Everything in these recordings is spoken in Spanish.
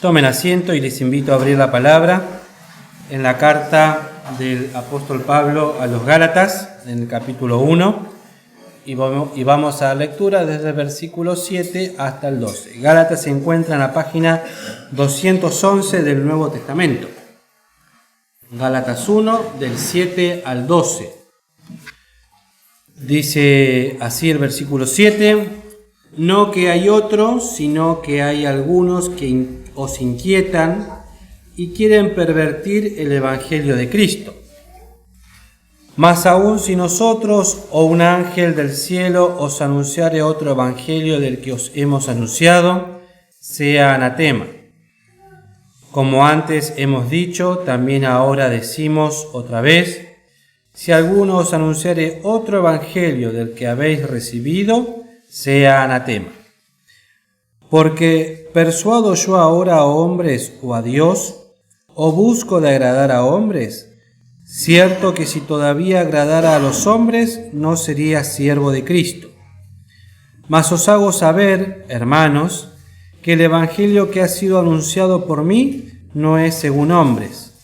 Tomen asiento y les invito a abrir la palabra en la carta del apóstol Pablo a los Gálatas, en el capítulo 1, y vamos a la lectura desde el versículo 7 hasta el 12. Gálatas se encuentra en la página 211 del Nuevo Testamento. Gálatas 1, del 7 al 12. Dice así el versículo 7: no que hay otros, sino que hay algunos que os inquietan y quieren pervertir el evangelio de Cristo. Más aún, si nosotros o un ángel del cielo os anunciare otro evangelio del que os hemos anunciado, sea anatema. Como antes hemos dicho, también ahora decimos otra vez: si alguno os anunciare otro evangelio del que habéis recibido, sea anatema. Porque ¿persuado yo ahora a hombres o a Dios? ¿O busco de agradar a hombres? Cierto que si todavía agradara a los hombres, no sería siervo de Cristo. Mas os hago saber, hermanos, que el evangelio que ha sido anunciado por mí no es según hombres.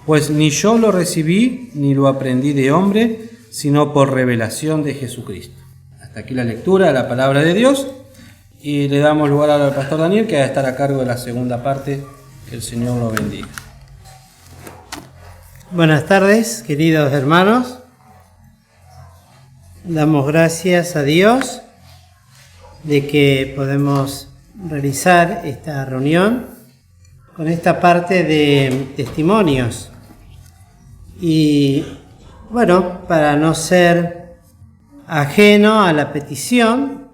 Pues ni yo lo recibí, ni lo aprendí de hombre, sino por revelación de Jesucristo. Hasta aquí la lectura de la palabra de Dios, y le damos lugar al pastor Daniel, que va a estar a cargo de la segunda parte. Que el Señor lo bendiga. Buenas tardes, queridos hermanos. Damos gracias a Dios de que podemos realizar esta reunión con esta parte de testimonios. Y bueno, para no ser ajeno a la petición,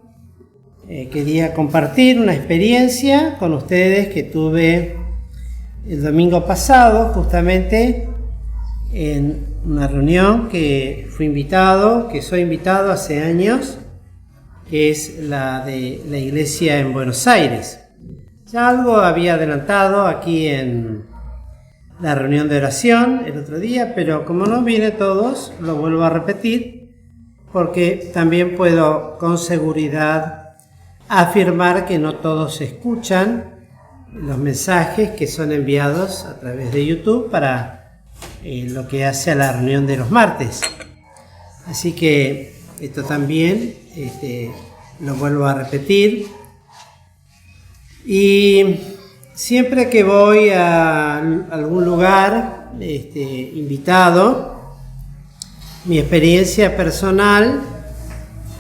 quería compartir una experiencia con ustedes que tuve el domingo pasado, justamente en una reunión que soy invitado hace años, que es la de la iglesia en Buenos Aires. Ya algo había adelantado aquí en la reunión de oración el otro día, pero como no viene todos, lo vuelvo a repetir, porque también puedo con seguridad afirmar que no todos escuchan los mensajes que son enviados a través de YouTube para lo que hace a la reunión de los martes. Así que esto también lo vuelvo a repetir. Y siempre que voy a algún lugar invitado, mi experiencia personal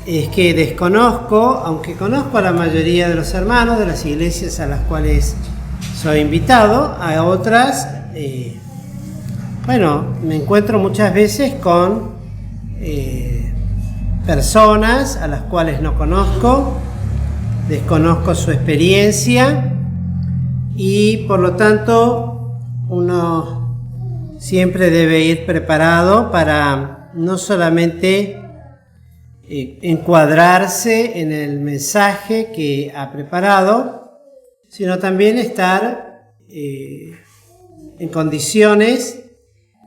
es que desconozco, aunque conozco a la mayoría de los hermanos de las iglesias a las cuales soy invitado, a otras, me encuentro muchas veces con personas a las cuales no conozco, desconozco su experiencia y por lo tanto uno siempre debe ir preparado para no solamente encuadrarse en el mensaje que ha preparado, sino también estar en condiciones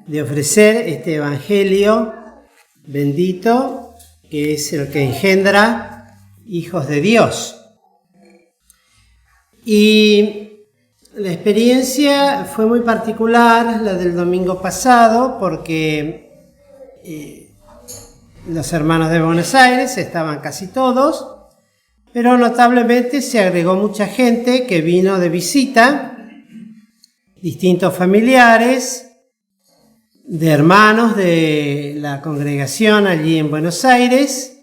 de ofrecer este evangelio bendito, que es el que engendra hijos de Dios. Y la experiencia fue muy particular, la del domingo pasado, porque los hermanos de Buenos Aires estaban casi todos, pero notablemente se agregó mucha gente que vino de visita, distintos familiares, de hermanos de la congregación allí en Buenos Aires,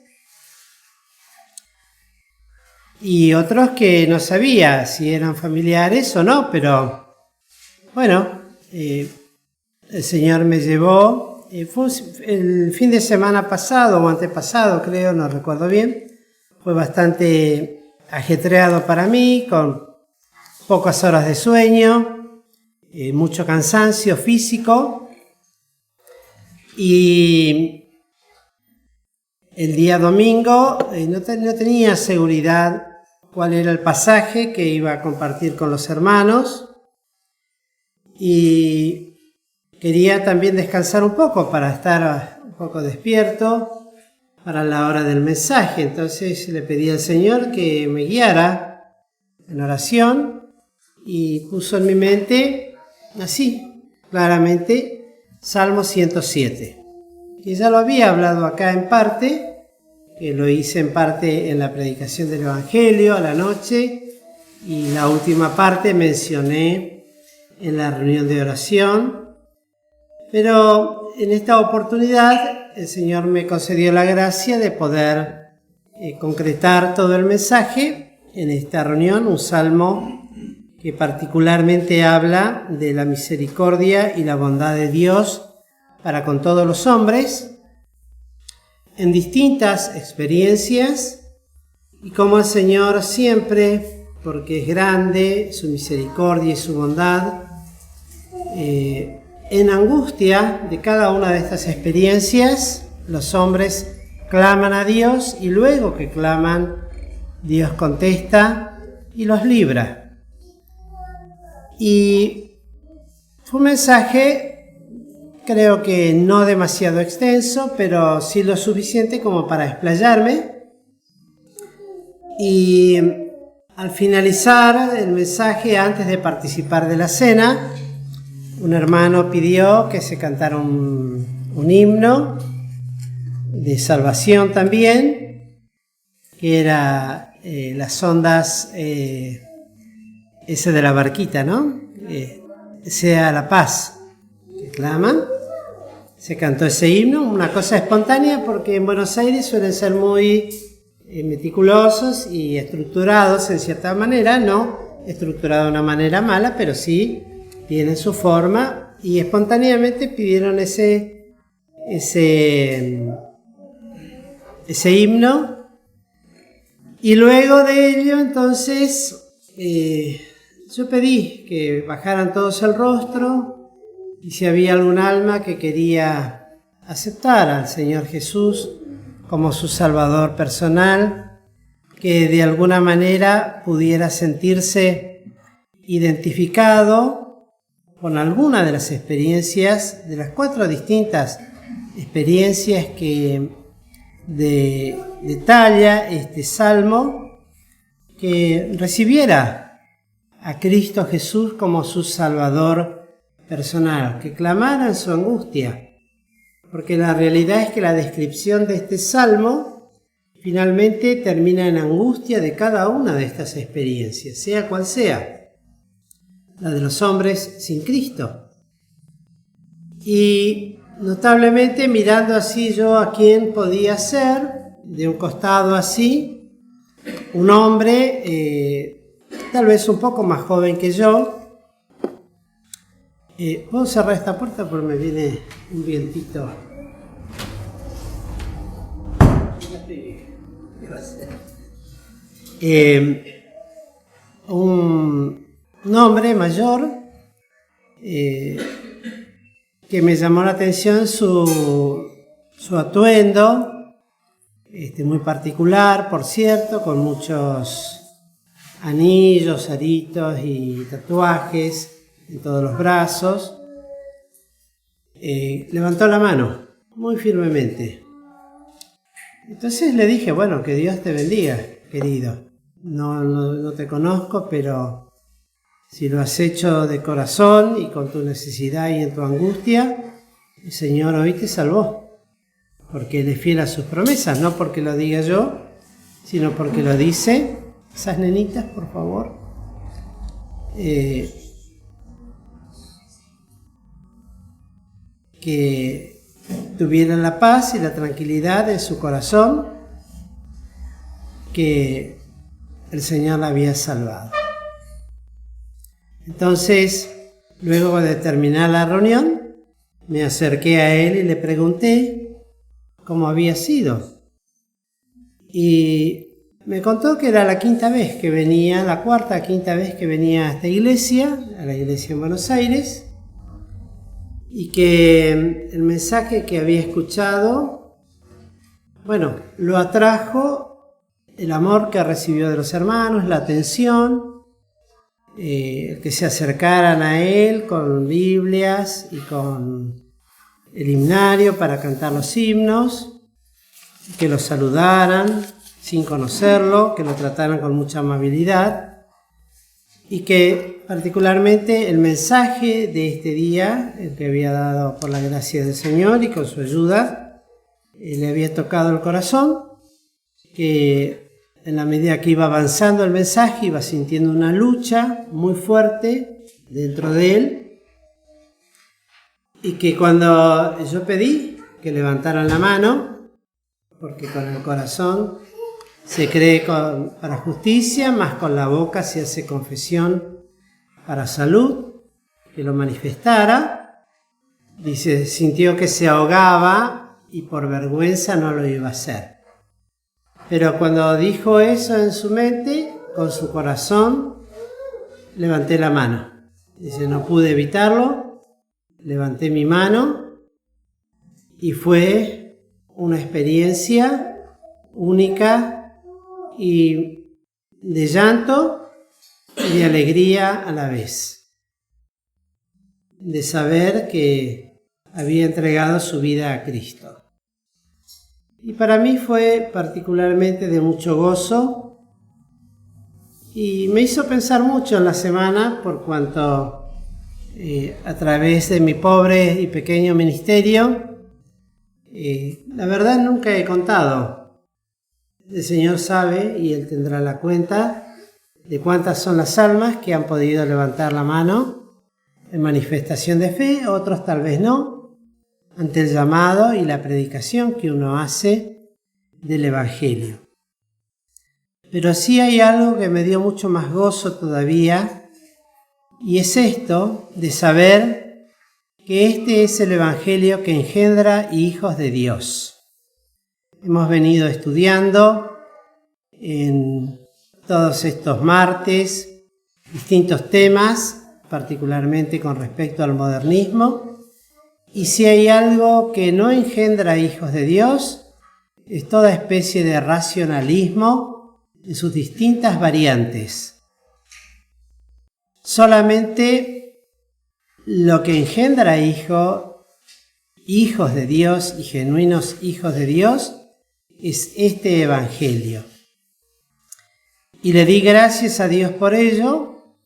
y otros que no sabía si eran familiares o no, pero bueno, el Señor me llevó. Fue el fin de semana pasado o antepasado, creo, no recuerdo bien. Fue bastante ajetreado para mí, con pocas horas de sueño, mucho cansancio físico. Y el día domingo no tenía seguridad cuál era el pasaje que iba a compartir con los hermanos. Y quería también descansar un poco para estar un poco despierto para la hora del mensaje. Entonces le pedí al Señor que me guiara en oración y puso en mi mente, así, claramente, Salmo 107. Que ya lo había hablado acá en parte, que lo hice en parte en la predicación del Evangelio a la noche, y la última parte mencioné en la reunión de oración. Pero en esta oportunidad el Señor me concedió la gracia de poder concretar todo el mensaje en esta reunión, un salmo que particularmente habla de la misericordia y la bondad de Dios para con todos los hombres, en distintas experiencias, y como el Señor siempre, porque es grande su misericordia y su bondad, en angustia de cada una de estas experiencias, los hombres claman a Dios y luego que claman, Dios contesta y los libra. Y fue un mensaje, creo que no demasiado extenso, pero sí lo suficiente como para explayarme. Y al finalizar el mensaje, antes de participar de la cena, un hermano pidió que se cantara un himno de salvación también, que era las ondas, ese de la barquita, ¿no? Sea la paz, que claman. Se cantó ese himno, una cosa espontánea, porque en Buenos Aires suelen ser muy meticulosos y estructurados en cierta manera, no estructurado de una manera mala, pero sí tienen su forma, y espontáneamente pidieron ese himno. Y luego de ello, entonces, yo pedí que bajaran todos el rostro, y si había algún alma que quería aceptar al Señor Jesús como su Salvador personal, que de alguna manera pudiera sentirse identificado con alguna de las experiencias, de las 4 distintas experiencias que detalla este salmo, que recibiera a Cristo Jesús como su Salvador personal, que clamara en su angustia, porque la realidad es que la descripción de este salmo finalmente termina en angustia de cada una de estas experiencias, sea cual sea, la de los hombres sin Cristo. Y notablemente mirando así yo a quién podía ser, de un costado así, un hombre tal vez un poco más joven que yo. ¿Puedo cerrar esta puerta porque me viene un vientito? Un hombre mayor que me llamó la atención su atuendo, muy particular, por cierto, con muchos anillos, aritos y tatuajes en todos los brazos. Levantó la mano muy firmemente. Entonces le dije, bueno, que Dios te bendiga, querido. No te conozco, pero si lo has hecho de corazón y con tu necesidad y en tu angustia, el Señor hoy te salvó. Porque Él es fiel a sus promesas, no porque lo diga yo, sino porque lo dice. Esas nenitas, por favor. Que tuvieran la paz y la tranquilidad en su corazón, que el Señor la había salvado. Entonces, luego de terminar la reunión, me acerqué a él y le pregunté cómo había sido. Y me contó que era la 5ª vez que venía, la 4ª, 5ª vez que venía a esta iglesia, a la iglesia en Buenos Aires, y que el mensaje que había escuchado, bueno, lo atrajo el amor que recibió de los hermanos, la atención, que se acercaran a él con Biblias y con el himnario para cantar los himnos, que lo saludaran sin conocerlo, que lo trataran con mucha amabilidad. y que particularmente el mensaje de este día, el que había dado por la gracia del Señor y con su ayuda, le había tocado el corazón, que en la medida que iba avanzando el mensaje iba sintiendo una lucha muy fuerte dentro de él, y que cuando yo pedí que levantaran la mano, porque con el corazón se cree para justicia, más con la boca se hace confesión para salud, que lo manifestara. Dice, sintió que se ahogaba y por vergüenza no lo iba a hacer. Pero cuando dijo eso en su mente, con su corazón, levanté la mano. Dice, no pude evitarlo, levanté mi mano y fue una experiencia única y de llanto y de alegría a la vez, de saber que había entregado su vida a Cristo. Y para mí fue particularmente de mucho gozo y me hizo pensar mucho en la semana, por cuanto a través de mi pobre y pequeño ministerio, la verdad nunca he contado. El Señor sabe y Él tendrá la cuenta de cuántas son las almas que han podido levantar la mano en manifestación de fe, otros tal vez no, ante el llamado y la predicación que uno hace del Evangelio. Pero sí hay algo que me dio mucho más gozo todavía, y es esto de saber que este es el Evangelio que engendra hijos de Dios. Hemos venido estudiando en todos estos martes distintos temas, particularmente con respecto al modernismo, y si hay algo que no engendra hijos de Dios, es toda especie de racionalismo en sus distintas variantes. Solamente lo que engendra hijos de Dios y genuinos hijos de Dios es este Evangelio. Y le di gracias a Dios por ello.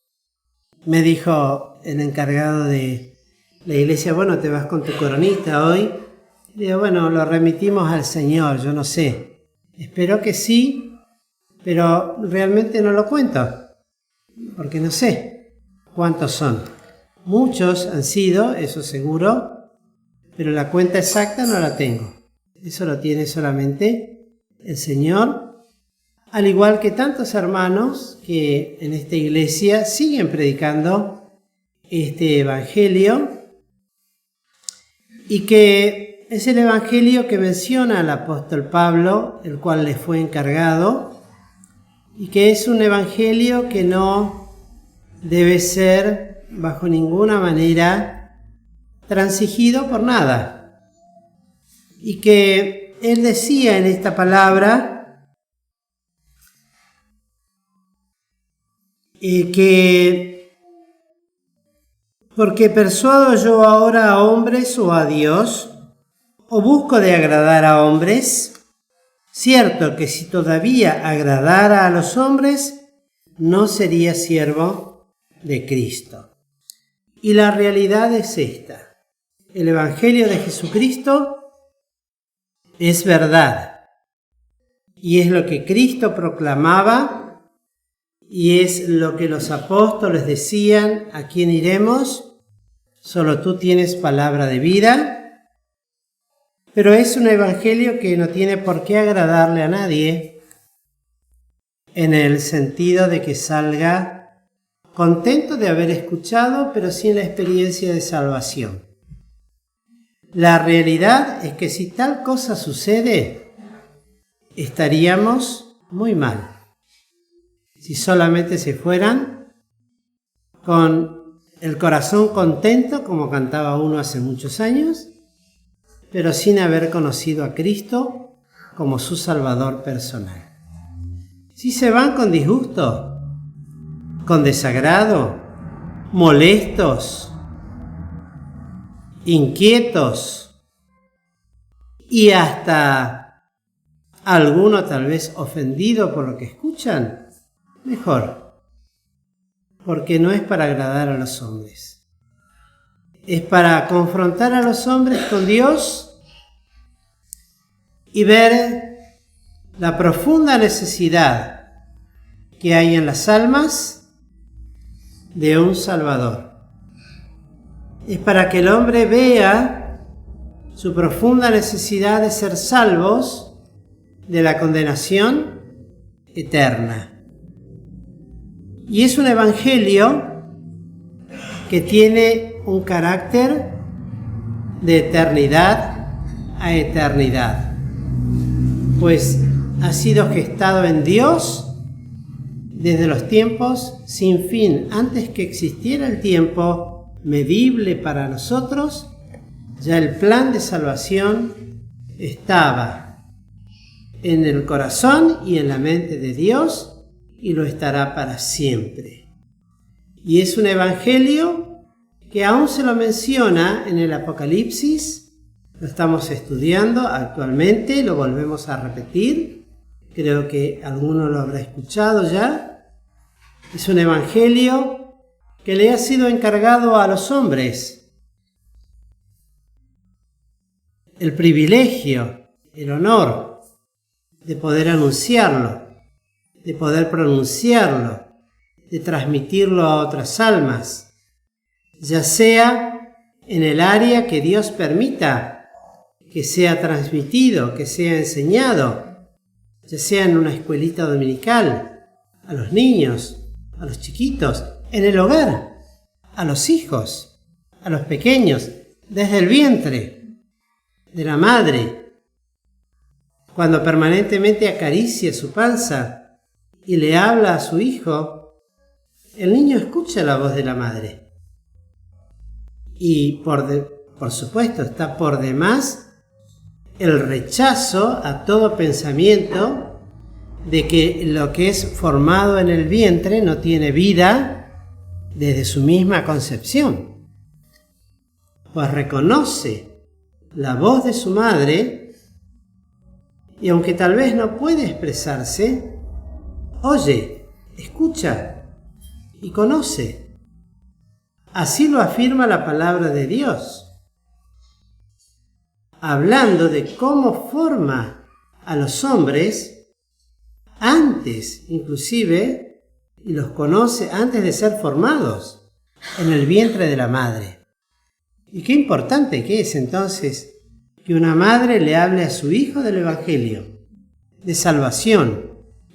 Me dijo el encargado de la iglesia, bueno, te vas con tu coronita hoy. Y digo, bueno, lo remitimos al Señor, yo no sé. Espero que sí, pero realmente no lo cuento, porque no sé cuántos son. Muchos han sido, eso seguro, pero la cuenta exacta no la tengo. Eso lo tiene solamente el Señor, al igual que tantos hermanos que en esta iglesia siguen predicando este Evangelio, y que es el Evangelio que menciona el apóstol Pablo, el cual le fue encargado, y que es un Evangelio que no debe ser bajo ninguna manera transigido por nada. Y que él decía en esta palabra que porque persuado yo ahora a hombres o a Dios, o busco de agradar a hombres, cierto que si todavía agradara a los hombres, no sería siervo de Cristo. Y la realidad es esta. El Evangelio de Jesucristo es verdad, y es lo que Cristo proclamaba, y es lo que los apóstoles decían: ¿a quién iremos? Solo tú tienes palabra de vida. Pero es un Evangelio que no tiene por qué agradarle a nadie, en el sentido de que salga contento de haber escuchado, pero sin la experiencia de salvación. La realidad es que si tal cosa sucede, estaríamos muy mal. Si solamente se fueran con el corazón contento, como cantaba uno hace muchos años, pero sin haber conocido a Cristo como su Salvador personal. Si se van con disgusto, con desagrado, molestos, inquietos y hasta alguno tal vez ofendido por lo que escuchan, mejor. porque no es para agradar a los hombres. Es para confrontar a los hombres con Dios y ver la profunda necesidad que hay en las almas de un Salvador. Es para que el hombre vea su profunda necesidad de ser salvos de la condenación eterna. Y es un evangelio que tiene un carácter de eternidad a eternidad, pues ha sido gestado en Dios desde los tiempos sin fin. Antes que existiera el tiempo medible para nosotros, ya el plan de salvación estaba en el corazón y en la mente de Dios, y lo estará para siempre. Y es un evangelio que aún se lo menciona en el Apocalipsis. Lo estamos estudiando actualmente, lo volvemos a repetir. Creo que alguno lo habrá escuchado ya. Es un evangelio que le ha sido encargado a los hombres. El privilegio, el honor de poder anunciarlo, de poder pronunciarlo, de transmitirlo a otras almas, ya sea en el área que Dios permita que sea transmitido, que sea enseñado, ya sea en una escuelita dominical, a los niños, a los chiquitos, en el hogar, a los hijos, a los pequeños, desde el vientre de la madre, cuando permanentemente acaricia su panza y le habla a su hijo, el niño escucha la voz de la madre. Y por supuesto está por demás el rechazo a todo pensamiento de que lo que es formado en el vientre no tiene vida desde su misma concepción. Pues reconoce la voz de su madre y aunque tal vez no puede expresarse, oye, escucha y conoce. Así lo afirma la palabra de Dios, hablando de cómo forma a los hombres antes, inclusive, y los conoce antes de ser formados en el vientre de la madre. Y qué importante que es entonces que una madre le hable a su hijo del Evangelio, de salvación,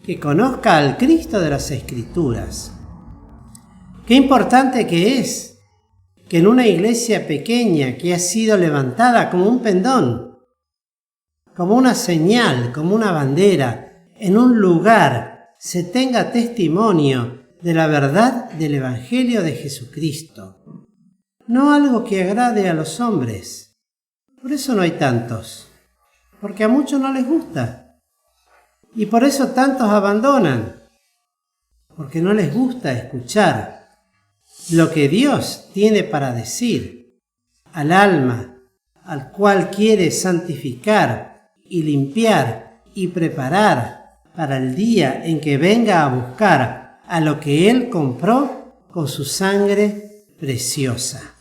que conozca al Cristo de las Escrituras. Qué importante que es que en una iglesia pequeña que ha sido levantada como un pendón, como una señal, como una bandera, en un lugar se tenga testimonio de la verdad del Evangelio de Jesucristo. No algo que agrade a los hombres. Por eso no hay tantos, porque a muchos no les gusta. Y por eso tantos abandonan, porque no les gusta escuchar lo que Dios tiene para decir al alma, al cual quiere santificar y limpiar y preparar para el día en que venga a buscar a lo que Él compró con su sangre preciosa.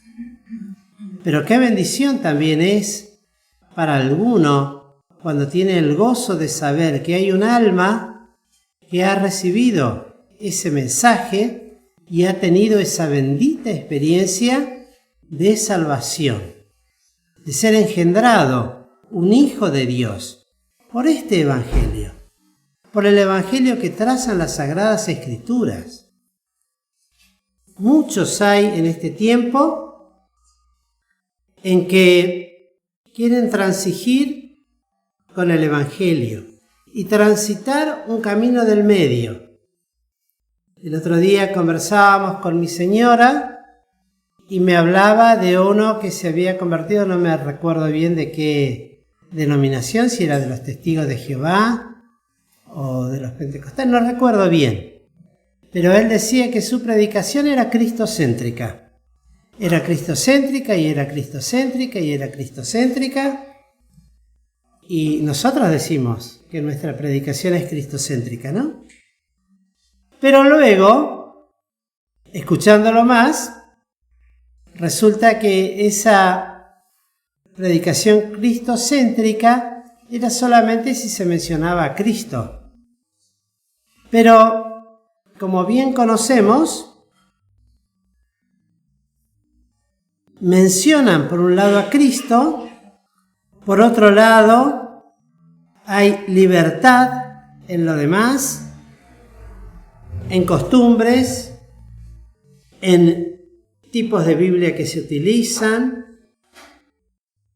Pero qué bendición también es para alguno cuando tiene el gozo de saber que hay un alma que ha recibido ese mensaje y ha tenido esa bendita experiencia de salvación, de ser engendrado un hijo de Dios por este evangelio, por el evangelio que trazan las Sagradas Escrituras. Muchos hay en este tiempo en que quieren transigir con el Evangelio y transitar un camino del medio. El otro día conversábamos con mi señora y me hablaba de uno que se había convertido, no me recuerdo bien de qué denominación, si era de los Testigos de Jehová o de los Pentecostales, no recuerdo bien. Pero él decía que su predicación era cristocéntrica. Era cristocéntrica y era cristocéntrica y era cristocéntrica. Y nosotros decimos que nuestra predicación es cristocéntrica, ¿no? Pero luego escuchándolo más, resulta que esa predicación cristocéntrica era solamente si se mencionaba a Cristo. Pero, como bien conocemos, mencionan por un lado a Cristo, por otro lado hay libertad en lo demás, en costumbres, en tipos de Biblia que se utilizan,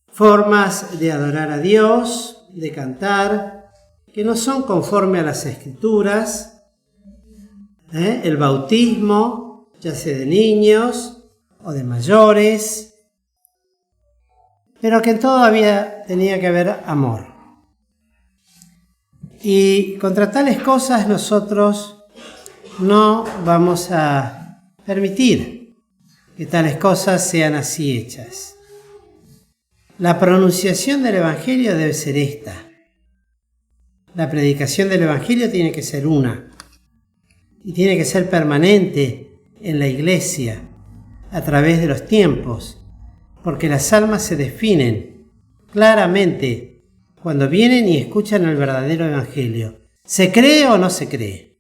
formas de adorar a Dios, de cantar, que no son conforme a las Escrituras, el bautismo, ya sea de niños o de mayores, pero que todavía tenía que haber amor. Y contra tales cosas nosotros no vamos a permitir que tales cosas sean así hechas. La pronunciación del Evangelio debe ser esta. La predicación del Evangelio tiene que ser una. Y tiene que ser permanente en la iglesia, a través de los tiempos, porque las almas se definen claramente cuando vienen y escuchan el verdadero Evangelio. ¿Se cree o no se cree?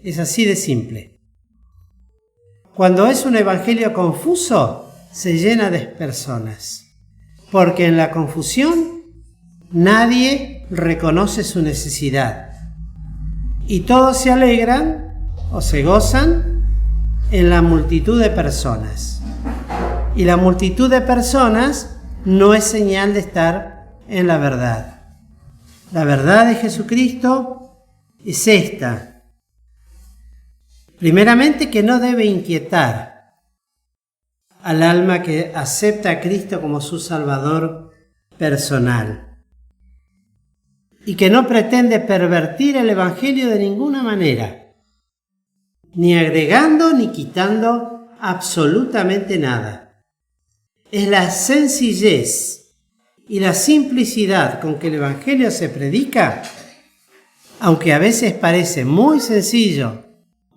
Es así de simple. Cuando es un Evangelio confuso, se llena de personas, porque en la confusión nadie reconoce su necesidad y todos se alegran o se gozan en la multitud de personas. Y la multitud de personas no es señal de estar en la verdad. La verdad de Jesucristo es esta. Primeramente, que no debe inquietar al alma que acepta a Cristo como su Salvador personal. Y que no pretende pervertir el Evangelio de ninguna manera, ni agregando ni quitando absolutamente nada. Es la sencillez y la simplicidad con que el Evangelio se predica, aunque a veces parece muy sencillo,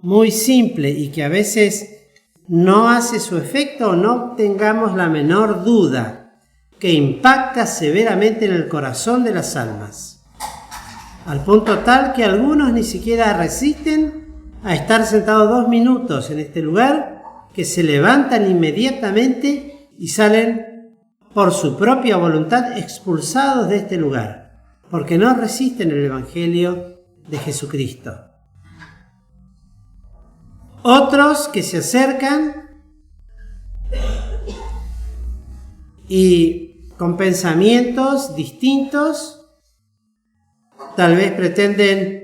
muy simple y que a veces no hace su efecto, no tengamos la menor duda que impacta severamente en el corazón de las almas, al punto tal que algunos ni siquiera resisten a estar sentados 2 minutos en este lugar, que se levantan inmediatamente y salen por su propia voluntad expulsados de este lugar, porque no resisten el Evangelio de Jesucristo. Otros que se acercan y con pensamientos distintos, tal vez pretenden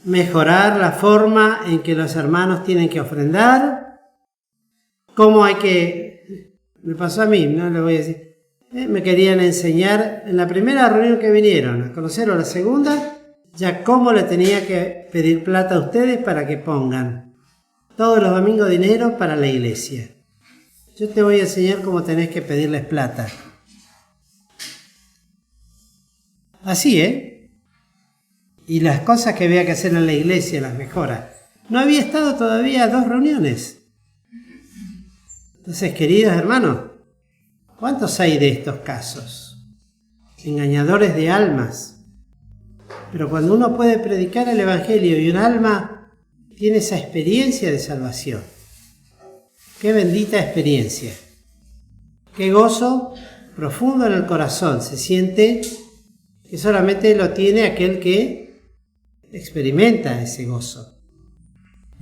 mejorar la forma en que los hermanos tienen que ofrendar, cómo hay que... Me pasó a mí, no le voy a decir. Me querían enseñar en la primera reunión que vinieron a conocer, o la segunda, ya cómo le tenía que pedir plata a ustedes para que pongan todos los domingos dinero para la iglesia. Yo te voy a enseñar cómo tenés que pedirles plata. Así, y las cosas que había que hacer en la iglesia las mejora. No había estado todavía 2 reuniones. Entonces, queridos hermanos, ¿cuántos hay de estos casos? Engañadores de almas. Pero cuando uno puede predicar el Evangelio y un alma tiene esa experiencia de salvación, qué bendita experiencia. Qué gozo profundo en el corazón se siente, que solamente lo tiene aquel que experimenta ese gozo.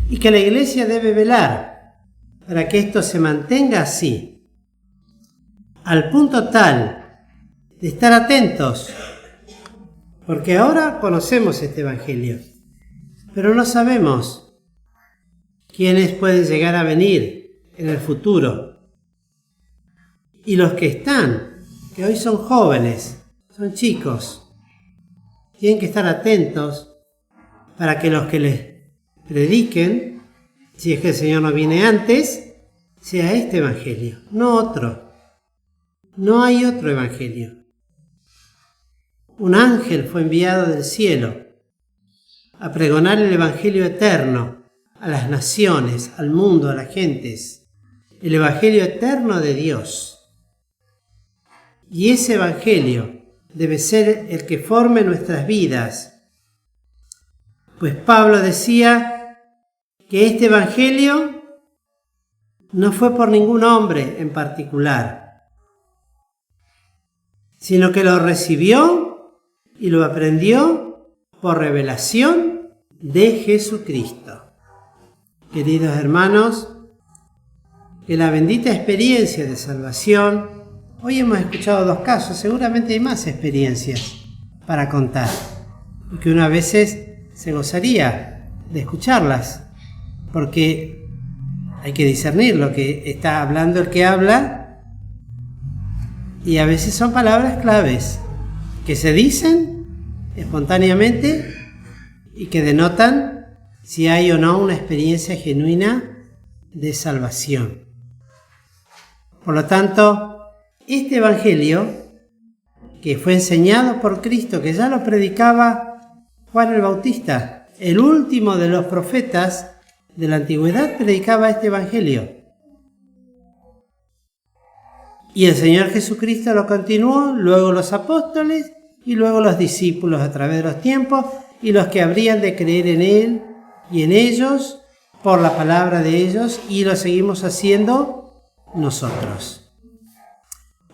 Y que la iglesia debe velar para que esto se mantenga así, al punto tal de estar atentos, porque ahora conocemos este Evangelio, pero no sabemos quiénes pueden llegar a venir en el futuro. Y los que están, que hoy son jóvenes, son chicos, tienen que estar atentos para que los que les prediquen, si es que el Señor no viene antes, sea este Evangelio, no otro. No hay otro Evangelio. Un ángel fue enviado del cielo a pregonar el Evangelio eterno a las naciones, al mundo, a las gentes, el Evangelio eterno de Dios. Y ese Evangelio debe ser el que forme nuestras vidas. Pues Pablo decía que este Evangelio no fue por ningún hombre en particular, sino que lo recibió y lo aprendió por revelación de Jesucristo. Queridos hermanos, que la bendita experiencia de salvación, hoy hemos escuchado 2 casos, seguramente hay más experiencias para contar, y que uno a veces se gozaría de escucharlas, porque hay que discernir lo que está hablando el que habla, y a veces son palabras claves que se dicen espontáneamente y que denotan si hay o no una experiencia genuina de salvación. Por lo tanto, este Evangelio, que fue enseñado por Cristo, que ya lo predicaba Juan el Bautista, el último de los profetas de la antigüedad, predicaba este Evangelio. Y el Señor Jesucristo lo continuó, luego los apóstoles y luego los discípulos a través de los tiempos, y los que habrían de creer en Él y en ellos por la palabra de ellos, y lo seguimos haciendo nosotros.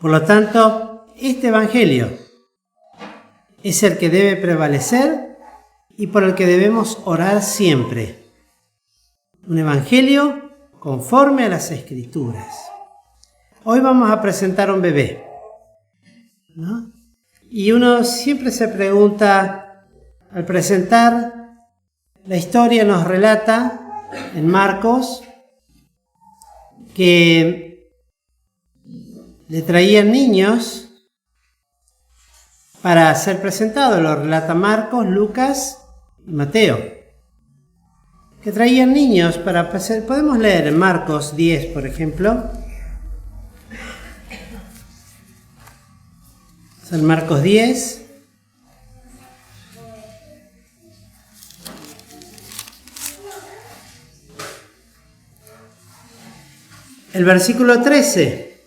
Por lo tanto, este Evangelio es el que debe prevalecer y por el que debemos orar siempre. Un Evangelio conforme a las Escrituras. Hoy vamos a presentar a un bebé, ¿no? Y uno siempre se pregunta, al presentar, la historia nos relata en Marcos que le traían niños para ser presentados, lo relata Marcos, Lucas y Mateo. Que traían niños para pasar. Podemos leer en Marcos 10, por ejemplo. San Marcos 10. El versículo 13.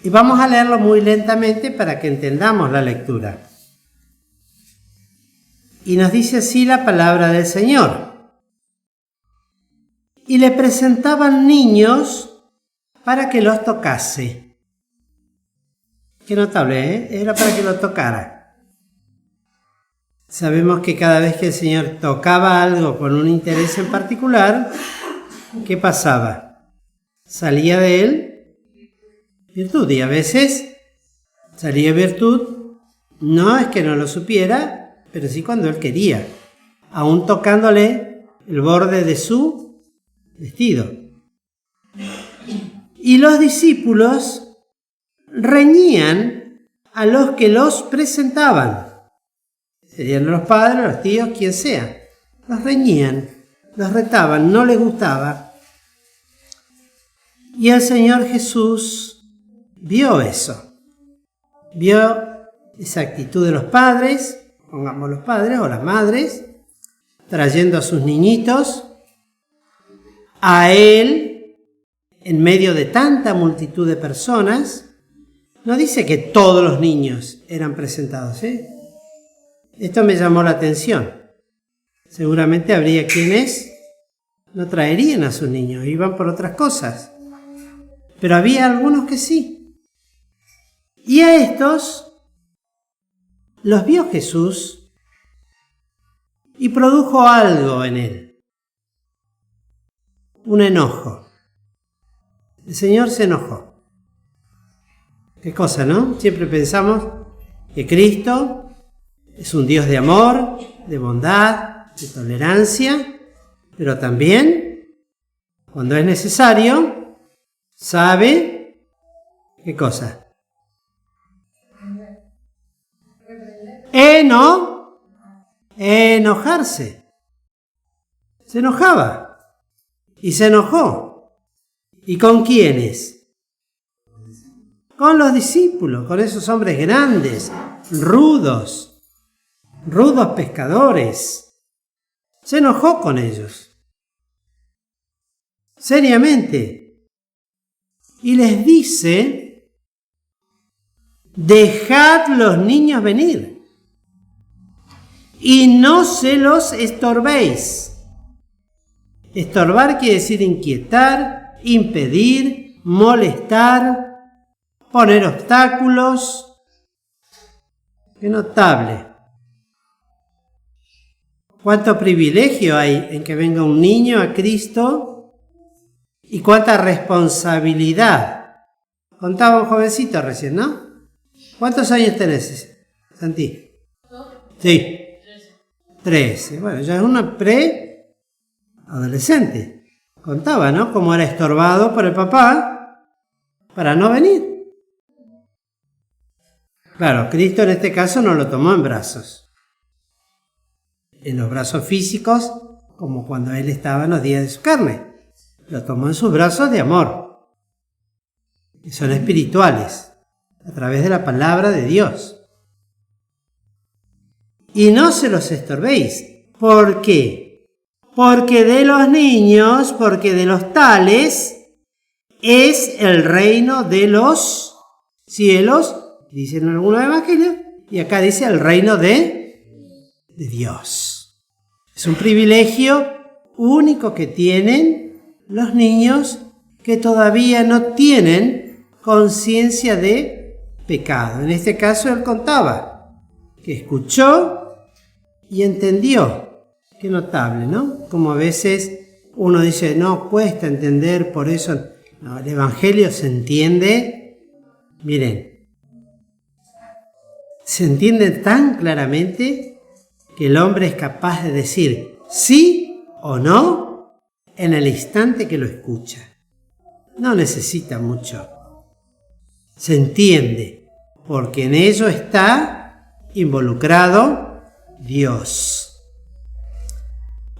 Y vamos a leerlo muy lentamente para que entendamos la lectura. Y nos dice así la palabra del Señor. Y le presentaban niños para que los tocase. Qué notable, ¿eh? Era para que los tocara. Sabemos que cada vez que el Señor tocaba algo con un interés en particular, ¿qué pasaba? Salía de él virtud, y a veces salía virtud, no es que no lo supiera, pero sí cuando él quería, aún tocándole el borde de su vestido. Y los discípulos reñían a los que los presentaban. Serían los padres, los tíos, quien sea. Los reñían, los retaban, no les gustaba. Y el Señor Jesús vio eso. Vio esa actitud de los padres, pongamos los padres o las madres, trayendo a sus niñitos a Él en medio de tanta multitud de personas. No dice que todos los niños eran presentados, ¿eh? Esto me llamó la atención. Seguramente habría quienes no traerían a sus niños, iban por otras cosas. Pero había algunos que sí. Y a estos los vio Jesús y produjo algo en él. Un enojo. El Señor se enojó. Qué cosa, ¿no? Siempre pensamos que Cristo es un Dios de amor, de bondad, de tolerancia, pero también, cuando es necesario, sabe, ¿qué cosa? Enojarse. Se enojaba. Y se enojó. ¿Y con quiénes? Con los discípulos, con esos hombres grandes, rudos, rudos pescadores. Se enojó con ellos, seriamente, y les dice: dejad los niños venir y no se los estorbéis. Estorbar quiere decir inquietar, impedir, molestar, poner obstáculos. Qué notable. Cuánto privilegio hay en que venga un niño a Cristo y cuánta responsabilidad. Contaba un jovencito recién, ¿no? ¿Cuántos años tenés, Santi? Sí. 13. Bueno, ya es una pre-adolescente. Contaba, ¿no? Cómo era estorbado por el papá para no venir. Claro, Cristo en este caso no lo tomó en brazos. En los brazos físicos, como cuando Él estaba en los días de su carne. Lo tomó en sus brazos de amor, que son espirituales, a través de la palabra de Dios. Y no se los estorbéis. ¿Por qué? Porque de los niños, porque de los tales, es el reino de los cielos, dicen en algunos evangelios, y acá dice el reino de Dios. Es un privilegio único que tienen los niños que todavía no tienen conciencia de pecado. En este caso él contaba que escuchó y entendió. Qué notable, ¿no? Como a veces uno dice, no, cuesta entender, por eso no, el evangelio se entiende. Miren, se entiende tan claramente que el hombre es capaz de decir sí o no en el instante que lo escucha. No necesita mucho. Se entiende, porque en ello está involucrado Dios.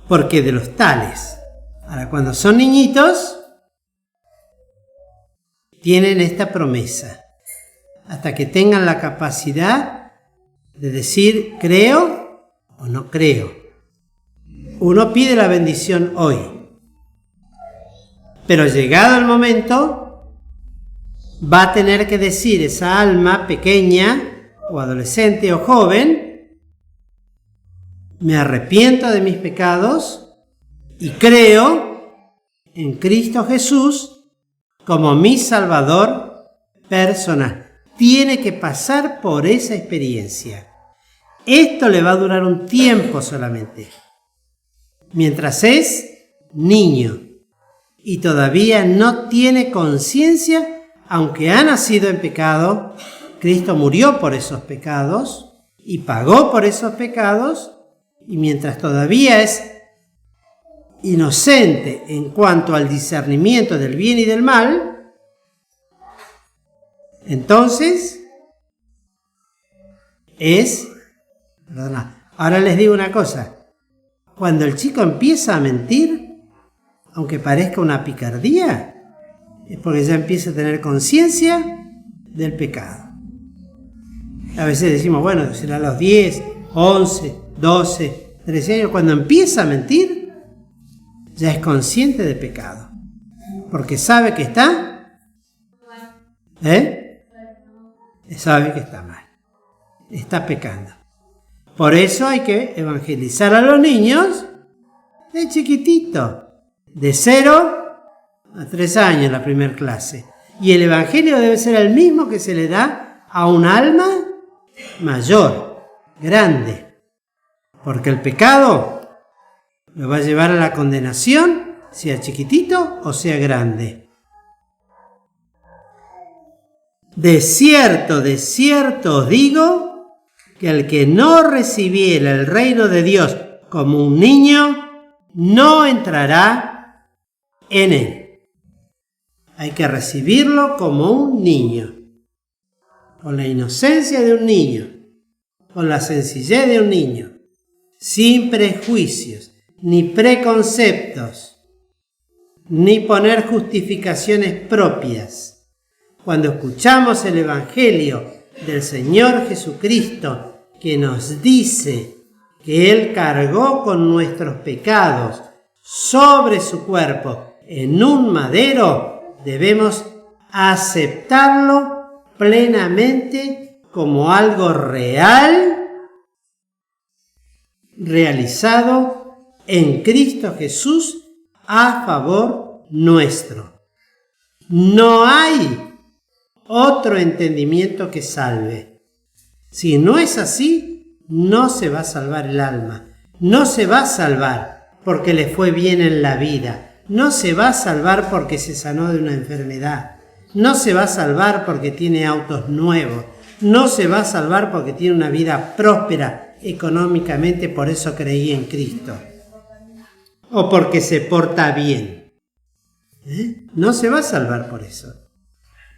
Porque de los tales, ahora cuando son niñitos, tienen esta promesa. Hasta que tengan la capacidad de decir creo o no creo. Uno pide la bendición hoy, pero llegado el momento, va a tener que decir esa alma pequeña, o adolescente o joven, me arrepiento de mis pecados y creo en Cristo Jesús como mi Salvador personal. Tiene que pasar por esa experiencia. Esto le va a durar un tiempo solamente, mientras es niño y todavía no tiene conciencia, aunque ha nacido en pecado. Cristo murió por esos pecados y pagó por esos pecados, y mientras todavía es inocente en cuanto al discernimiento del bien y del mal, entonces es... Ahora les digo una cosa. Cuando el chico empieza a mentir, aunque parezca una picardía, es porque ya empieza a tener conciencia del pecado. A veces decimos, bueno, será a los 10, 11, 12, 13 años. Cuando empieza a mentir, ya es consciente de pecado. Porque sabe que está... Sabe que está mal. Está pecando. Por eso hay que evangelizar a los niños de chiquitito, de 0 a 3 años la primera clase. Y el evangelio debe ser el mismo que se le da a un alma mayor, grande. Porque el pecado lo va a llevar a la condenación, sea chiquitito o sea grande. De cierto os digo, que el que no recibiera el reino de Dios como un niño, no entrará en él. Hay que recibirlo como un niño, con la inocencia de un niño, con la sencillez de un niño, sin prejuicios, ni preconceptos, ni poner justificaciones propias. Cuando escuchamos el Evangelio del Señor Jesucristo, que nos dice que Él cargó con nuestros pecados sobre su cuerpo en un madero, debemos aceptarlo plenamente como algo real, realizado en Cristo Jesús a favor nuestro. No hay otro entendimiento que salve. Si no es así, no se va a salvar el alma. No se va a salvar porque le fue bien en la vida. No se va a salvar porque se sanó de una enfermedad. No se va a salvar porque tiene autos nuevos. No se va a salvar porque tiene una vida próspera económicamente, por eso creí en Cristo. O porque se porta bien. No se va a salvar por eso.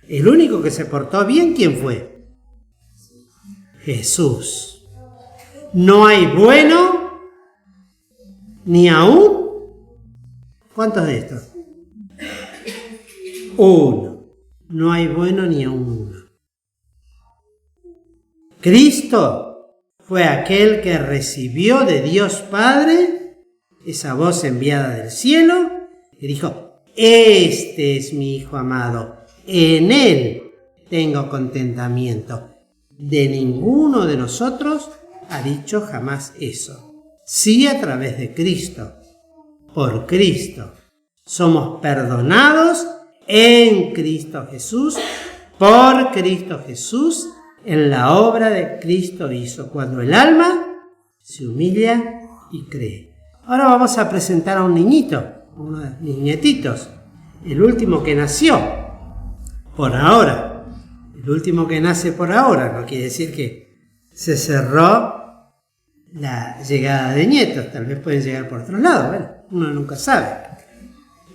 El único que se portó bien, ¿quién fue? Jesús. No hay bueno, ni aún. ¿Cuántos de estos? Uno. No hay bueno ni aún uno. Cristo fue aquel que recibió de Dios Padre esa voz enviada del cielo y dijo: este es mi Hijo amado, en Él tengo contentamiento. De ninguno de nosotros ha dicho jamás eso. Sí, a través de Cristo, por Cristo, somos perdonados en Cristo Jesús, por Cristo Jesús, en la obra de Cristo hizo, cuando el alma se humilla y cree. Ahora vamos a presentar a un niñito, uno de mis nietitos, el último que nació, por ahora. El último que nace por ahora, no quiere decir que se cerró la llegada de nietos, tal vez pueden llegar por otro lado, bueno, uno nunca sabe.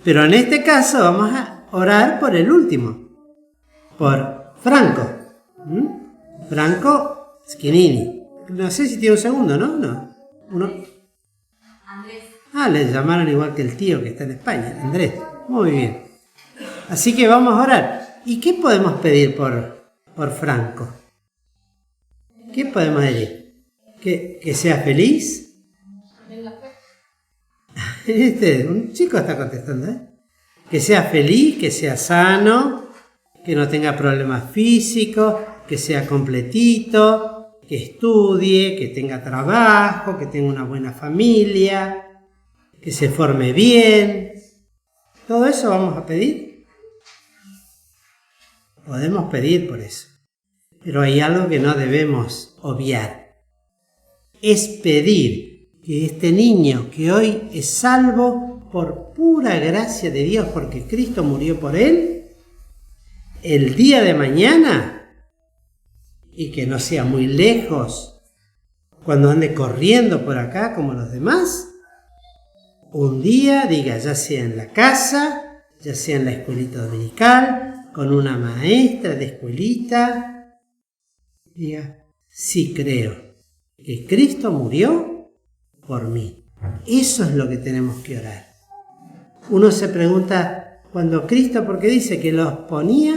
Pero en este caso vamos a orar por el último, por Franco. Franco Schianini. No sé si tiene un segundo, ¿no? No. Uno. Andrés. Le llamaron igual que el tío que está en España, Andrés. Muy bien. Así que vamos a orar. ¿Y qué podemos pedir por Franco? ¿Qué podemos decir? ¿Que sea feliz? Un chico está contestando, ¿eh? Que sea feliz, que sea sano, que no tenga problemas físicos, que sea completito, que estudie, que tenga trabajo, que tenga una buena familia, que se forme bien. ¿Todo eso vamos a pedir? Podemos pedir por eso. Pero hay algo que no debemos obviar. Es pedir que este niño que hoy es salvo por pura gracia de Dios, porque Cristo murió por él, el día de mañana, y que no sea muy lejos, cuando ande corriendo por acá como los demás, un día diga, ya sea en la casa, ya sea en la escuelita dominical, con una maestra de escuelita, diga, sí creo que Cristo murió por mí. Eso es lo que tenemos que orar. Uno se pregunta, cuando Cristo, porque dice que los ponía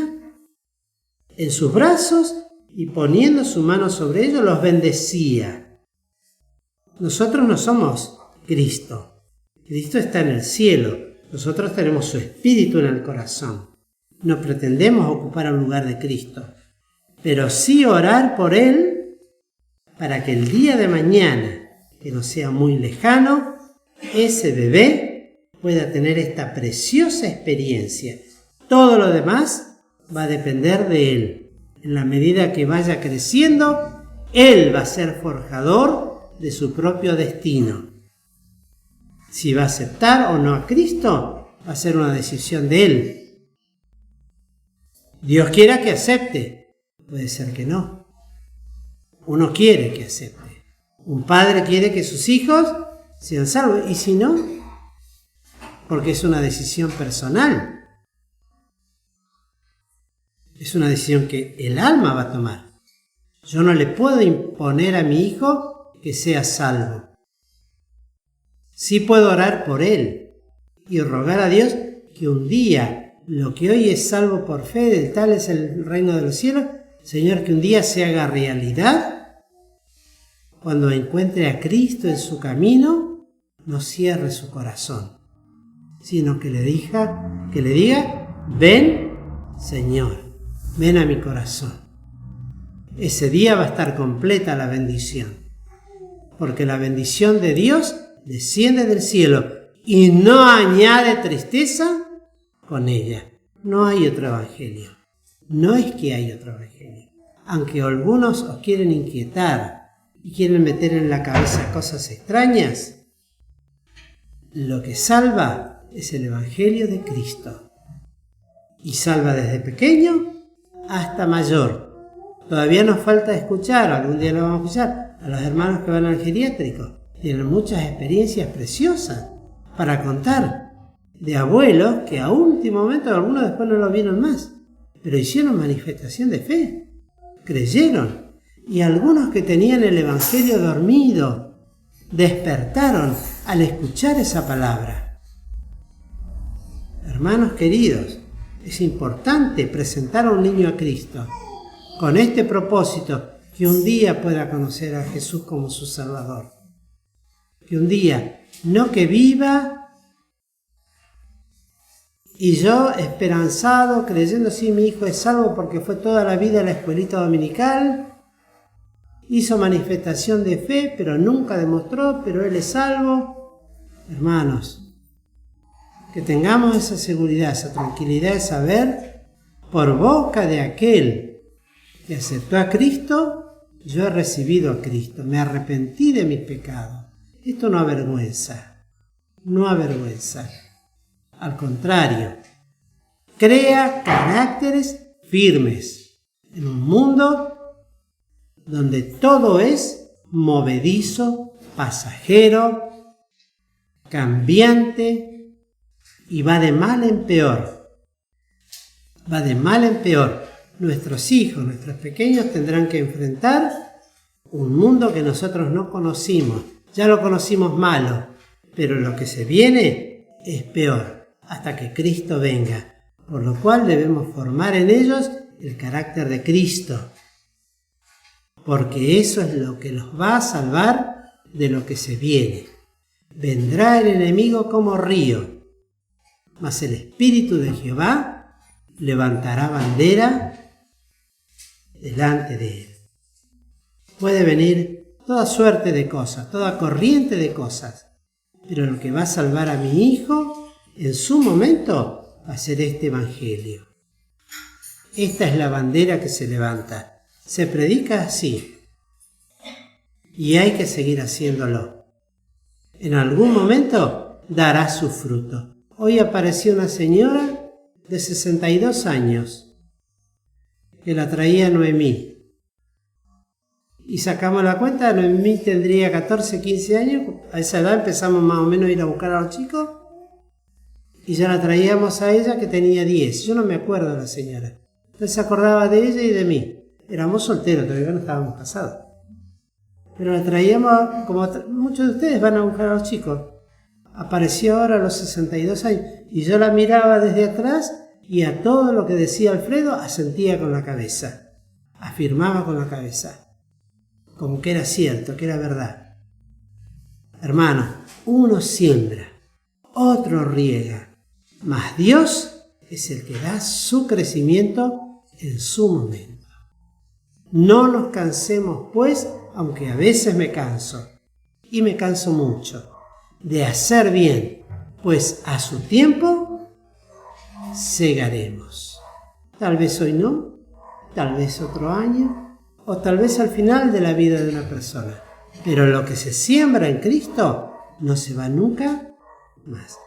en sus brazos y poniendo su mano sobre ellos los bendecía. Nosotros no somos Cristo. Cristo está en el cielo. Nosotros tenemos su espíritu en el corazón. No pretendemos ocupar un lugar de Cristo, pero sí orar por Él para que el día de mañana, que no sea muy lejano, ese bebé pueda tener esta preciosa experiencia. Todo lo demás va a depender de Él. En la medida que vaya creciendo, Él va a ser forjador de su propio destino. Si va a aceptar o no a Cristo, va a ser una decisión de Él. Dios quiera que acepte, puede ser que no. Uno quiere que acepte. Un padre quiere que sus hijos sean salvos, y si no, porque es una decisión personal. Es una decisión que el alma va a tomar. Yo no le puedo imponer a mi hijo que sea salvo. Sí puedo orar por él y rogar a Dios que un día, lo que hoy es salvo por fe, del tal es el reino de los cielos, Señor, que un día se haga realidad, cuando encuentre a Cristo en su camino, no cierre su corazón, sino que le diga, ven, Señor, ven a mi corazón. Ese día va a estar completa la bendición, porque la bendición de Dios desciende del cielo y no añade tristeza con ella. No hay otro evangelio. No es que hay otro evangelio. Aunque algunos os quieren inquietar y quieren meter en la cabeza cosas extrañas, lo que salva es el evangelio de Cristo. Y salva desde pequeño hasta mayor. Todavía nos falta escuchar, algún día lo vamos a escuchar, a los hermanos que van al geriátrico. Tienen muchas experiencias preciosas para contar, de abuelos que a último momento, algunos después no lo vieron más, pero hicieron manifestación de fe, creyeron, y algunos que tenían el evangelio dormido, despertaron al escuchar esa palabra. Hermanos queridos, es importante presentar a un niño a Cristo, con este propósito, que un día pueda conocer a Jesús como su Salvador. Que un día, no que viva y yo esperanzado, creyendo sí, mi hijo es salvo porque fue toda la vida a la escuelita dominical, hizo manifestación de fe, pero nunca demostró, pero él es salvo. Hermanos, que tengamos esa seguridad, esa tranquilidad de saber, por boca de aquel que aceptó a Cristo, yo he recibido a Cristo, me arrepentí de mis pecados. Esto no avergüenza, no avergüenza. Al contrario, crea caracteres firmes en un mundo donde todo es movedizo, pasajero, cambiante y va de mal en peor. Va de mal en peor. Nuestros hijos, nuestros pequeños tendrán que enfrentar un mundo que nosotros no conocimos. Ya lo conocimos malo, pero lo que se viene es peor, hasta que Cristo venga. Por lo cual debemos formar en ellos el carácter de Cristo, porque eso es lo que los va a salvar de lo que se viene. Vendrá el enemigo como río, mas el Espíritu de Jehová levantará bandera delante de él. Puede venir toda suerte de cosas, toda corriente de cosas, pero lo que va a salvar a mi hijo en su momento va a ser este evangelio. Esta es la bandera que se levanta. Se predica así y hay que seguir haciéndolo. En algún momento dará su fruto. Hoy apareció una señora de 62 años que la traía Noemí. Y sacamos la cuenta, Noemí tendría 14, 15 años, a esa edad empezamos más o menos a ir a buscar a los chicos, y ya la traíamos a ella que tenía 10, yo no me acuerdo de la señora, entonces se acordaba de ella y de mí, éramos solteros, todavía no estábamos casados, pero la traíamos, como muchos de ustedes van a buscar a los chicos, apareció ahora a los 62 años, y yo la miraba desde atrás, y a todo lo que decía Alfredo asentía con la cabeza, afirmaba con la cabeza, como que era cierto, que era verdad. Hermanos, uno siembra, otro riega, mas Dios es el que da su crecimiento en su momento. No nos cansemos, pues, aunque a veces me canso, y me canso mucho, de hacer bien, pues a su tiempo segaremos. Tal vez hoy no, tal vez otro año, o tal vez al final de la vida de una persona. Pero lo que se siembra en Cristo no se va nunca más.